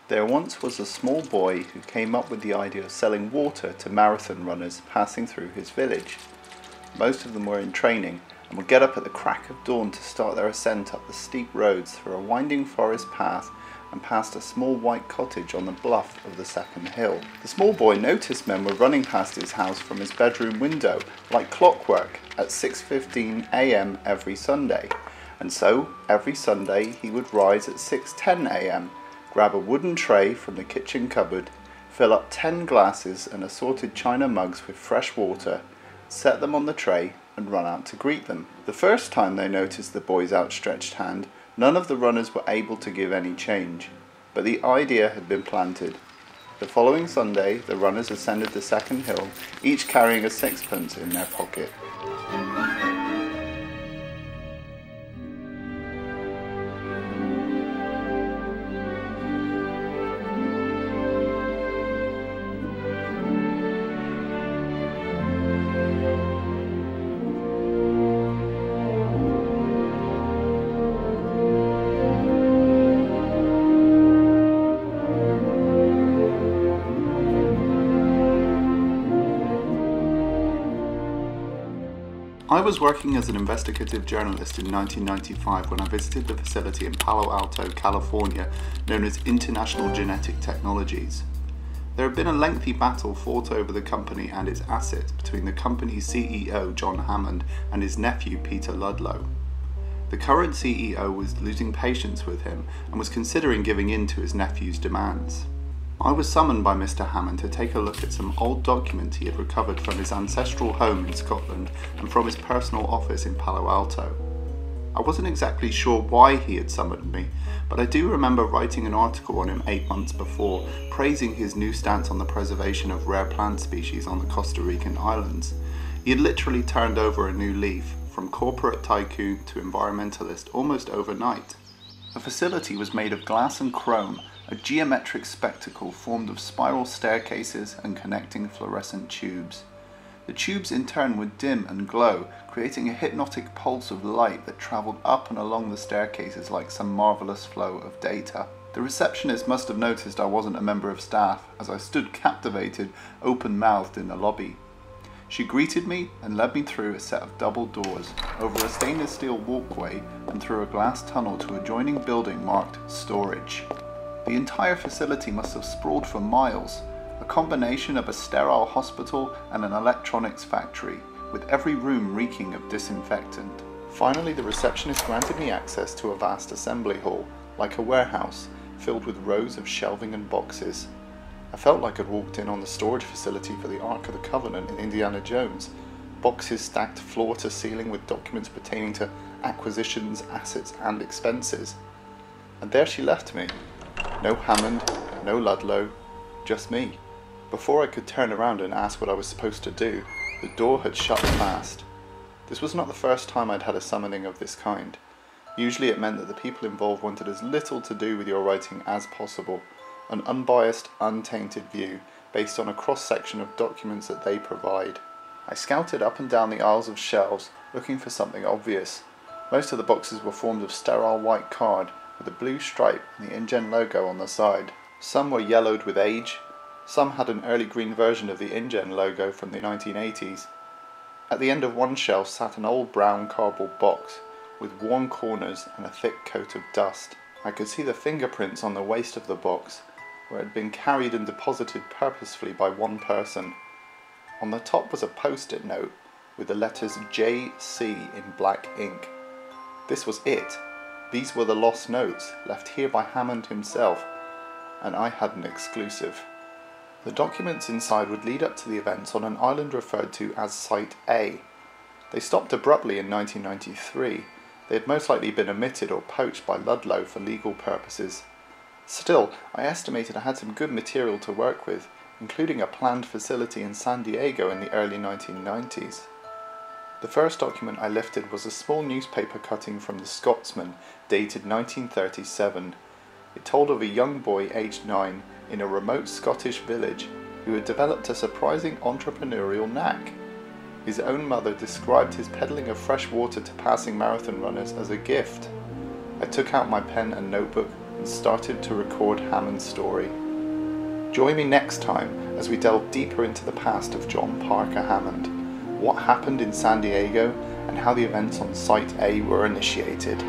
There once was a small boy who came up with the idea of selling water to marathon runners passing through his village. Most of them were in training and would get up at the crack of dawn to start their ascent up the steep roads through a winding forest path and past a small white cottage on the bluff of the second hill. The small boy noticed men were running past his house from his bedroom window like clockwork at 6:15 a.m. every Sunday, and so every Sunday he would rise at 6:10 a.m, grab a wooden tray from the kitchen cupboard, fill up 10 glasses and assorted china mugs with fresh water, set them on the tray and run out to greet them. The first time they noticed the boy's outstretched hand, none of the runners were able to give any change, but the idea had been planted. The following Sunday, the runners ascended the second hill, each carrying a sixpence in their pocket. I was working as an investigative journalist in 1995 when I visited the facility in Palo Alto, California, known as International Genetic Technologies. There had been a lengthy battle fought over the company and its assets between the company's CEO, John Hammond, and his nephew, Peter Ludlow. The current CEO was losing patience with him and was considering giving in to his nephew's demands. I was summoned by Mr. Hammond to take a look at some old documents he had recovered from his ancestral home in Scotland and from his personal office in Palo Alto. I wasn't exactly sure why he had summoned me, but I do remember writing an article on him 8 months before, praising his new stance on the preservation of rare plant species on the Costa Rican islands. He had literally turned over a new leaf, from corporate tycoon to environmentalist, almost overnight. The facility was made of glass and chrome, a geometric spectacle formed of spiral staircases and connecting fluorescent tubes. The tubes in turn would dim and glow, creating a hypnotic pulse of light that travelled up and along the staircases like some marvellous flow of data. The receptionist must have noticed I wasn't a member of staff, as I stood captivated, open-mouthed in the lobby. She greeted me and led me through a set of double doors, over a stainless steel walkway and through a glass tunnel to an adjoining building marked storage. The entire facility must have sprawled for miles, a combination of a sterile hospital and an electronics factory, with every room reeking of disinfectant. Finally, the receptionist granted me access to a vast assembly hall, like a warehouse, filled with rows of shelving and boxes. I felt like I'd walked in on the storage facility for the Ark of the Covenant in Indiana Jones. Boxes stacked floor to ceiling with documents pertaining to acquisitions, assets and expenses. And there she left me. No Hammond, no Ludlow, just me. Before I could turn around and ask what I was supposed to do, the door had shut fast. This was not the first time I'd had a summoning of this kind. Usually it meant that the people involved wanted as little to do with your writing as possible, an unbiased, untainted view based on a cross-section of documents that they provide. I scouted up and down the aisles of shelves looking for something obvious. Most of the boxes were formed of sterile white card, with a blue stripe and the InGen logo on the side. Some were yellowed with age, some had an early green version of the InGen logo from the 1980s. At the end of one shelf sat an old brown cardboard box, with worn corners and a thick coat of dust. I could see the fingerprints on the waist of the box, where it had been carried and deposited purposefully by one person. On the top was a post-it note, with the letters JC in black ink. This was it. These were the lost notes, left here by Hammond himself, and I had an exclusive. The documents inside would lead up to the events on an island referred to as Site A. They stopped abruptly in 1993. They had most likely been omitted or poached by Ludlow for legal purposes. Still, I estimated I had some good material to work with, including a planned facility in San Diego in the early 1990s. The first document I lifted was a small newspaper cutting from the Scotsman, dated 1937. It told of a young boy aged 9 in a remote Scottish village who had developed a surprising entrepreneurial knack. His own mother described his peddling of fresh water to passing marathon runners as a gift. I took out my pen and notebook and started to record Hammond's story. Join me next time as we delve deeper into the past of John Parker Hammond, what happened in San Diego, and how the events on Site A were initiated.